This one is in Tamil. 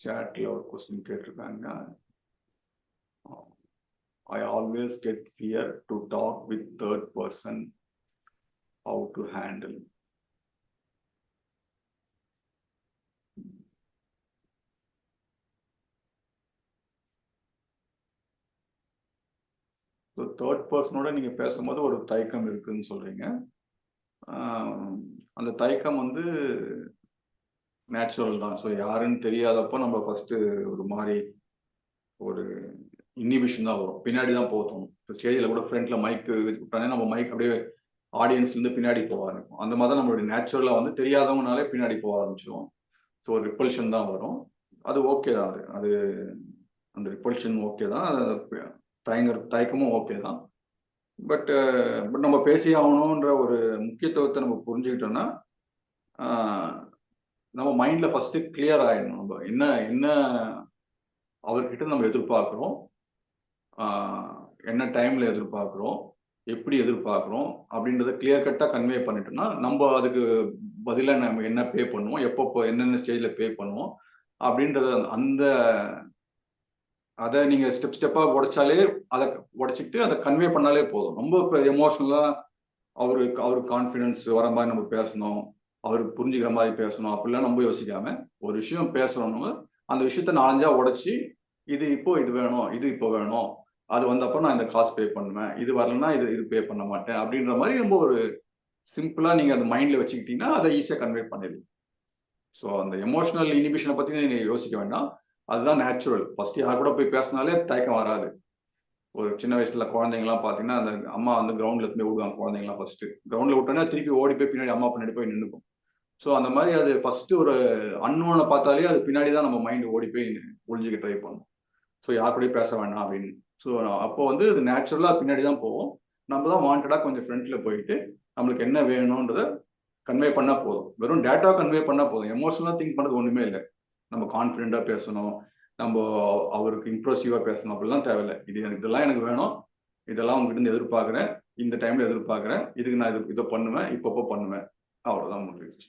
chatல ஒரு கொஸ்டின் கேட்டிருக்காங்க. I always get fear to talk with third person. How to handle? So third personோட நீங்க பேசும்போது ஒரு தயக்கம் இருக்குன்னு சொல்றீங்க. அந்த தயக்கம் வந்து நேச்சுரல் தான். ஸோ யாருன்னு தெரியாதப்போ நம்ம ஃபர்ஸ்ட் ஒரு மாதிரி ஒரு இன்னிபிஷன் தான் வரும், பின்னாடி தான் போகும். இப்போ ஸ்டேஜில் கூட ஃப்ரண்ட்ல மைக் விட்டானே நம்ம மைக் அப்படியே ஆடியன்ஸ்லேருந்து பின்னாடி போக ஆரம்பிக்கும். அந்த மாதிரி தான் நம்மளுடைய நேச்சுரலாக வந்து தெரியாதவங்கனாலே பின்னாடி போக ஆரம்பிச்சிடும். ஸோ ஒரு ரிப்பல்ஷன் தான் வரும். அது ஓகே தான். அது அந்த ரிப்பல்ஷன் ஓகே தான், தயக்கமும் ஓகே தான். பட் நம்ம பேசி ஆகணுன்ற ஒரு முக்கியத்துவத்தை நம்ம புரிஞ்சுக்கிட்டோம்னா நம்ம மைண்ட்ல ஃபர்ஸ்ட் கிளியர் ஆயிடணும். நம்ம என்ன என்ன அவர்கிட்ட நம்ம எதிர்பார்க்கிறோம், என்ன டைம்ல எதிர்பார்க்கிறோம், எப்படி எதிர்பார்க்கிறோம் அப்படின்றத கிளியர் கட்டா கன்வே பண்ணிட்டோம்னா நம்ம அதுக்கு பதிலாக நம்ம என்ன பே பண்ணுவோம், எப்பப்போ என்னென்ன ஸ்டேஜ்ல பே பண்ணுவோம் அப்படின்றத அந்த அதை நீங்க ஸ்டெப் ஸ்டெப்பா உடைச்சாலே, அதை உடைச்சிட்டு அதை கன்வே பண்ணாலே போதும். ரொம்ப எமோஷனலா அவருக்கு கான்ஃபிடன்ஸ் வர மாதிரி நம்ம பேசணும், அவருக்கு புரிஞ்சுக்கிற மாதிரி பேசணும் அப்படிலாம் நம்ம யோசிக்காம ஒரு விஷயம் பேசணும், அந்த விஷயத்த 4-5 உடைச்சி இது இப்போ இது வேணும், இது இப்போ வேணும், அது வந்தப்போ நான் இந்த காசு பே பண்ணுவேன், இது வரலன்னா இது பே பண்ண மாட்டேன் அப்படின்ற மாதிரி ரொம்ப ஒரு சிம்பிளா நீங்க அந்த மைண்ட்ல வச்சுக்கிட்டீங்கன்னா அதை ஈஸியா கன்வே பண்ணிடலாம். ஸோ அந்த எமோஷனல் இனிபிஷனை பத்தி நீங்க யோசிக்க வேண்டாம், அதுதான் நேச்சுரல். ஃபர்ஸ்ட் யார் கூட போய் பேசினாலே தயக்கம் வராது. ஒரு சின்ன வயசுல குழந்தைங்கலாம் பாத்தீங்கன்னா அந்த அம்மா வந்து கிரவுண்ட்ல இருந்து விடுவாங்க குழந்தைங்கலாம். ஃபர்ஸ்ட் கிரவுண்ட்ல விட்டோன்னா திருப்பி ஓடி போய் பின்னாடி அம்மா பின்னாடி போய் நின்றுக்கும். ஸோ அந்த மாதிரி அது ஃபர்ஸ்ட் ஒரு அன்னோனை பார்த்தாலே அது பின்னாடி தான் நம்ம மைண்ட் ஓடி போய் ஒளிஞ்சுக்க ட்ரை பண்ணும். ஸோ யார் கூடயும் பேச வேண்டாம் அப்படின்னு. ஸோ அப்போ வந்து அது நேச்சுரலா பின்னாடி தான் போவோம். நம்ம தான் வாண்டடா கொஞ்சம் ஃப்ரண்ட்ல போயிட்டு நம்மளுக்கு என்ன வேணும்ன்றத கன்வே பண்ணா போதும். வெறும் டேட்டா கன்வே பண்ணா போதும். எமோஷனலா திங்க் பண்றது ஒண்ணுமே இல்லை. நம்ம கான்ஃபிடென்ட்டா பேசணும், நம்ம அவருக்கு இம்ப்ரெசிவா பேசணும் அப்படிலாம் தேவையில்லை. இதெல்லாம் எனக்கு வேணும், இதெல்லாம் உங்ககிட்ட இருந்து எதிர்பார்க்கிறேன், இந்த டைம்ல எதிர்பார்க்கிறேன், இதுக்கு நான் இதை பண்ணுவேன், இப்பப்போ பண்ணுவேன், அவ்வளவுதான் முடிஞ்சிருச்சு.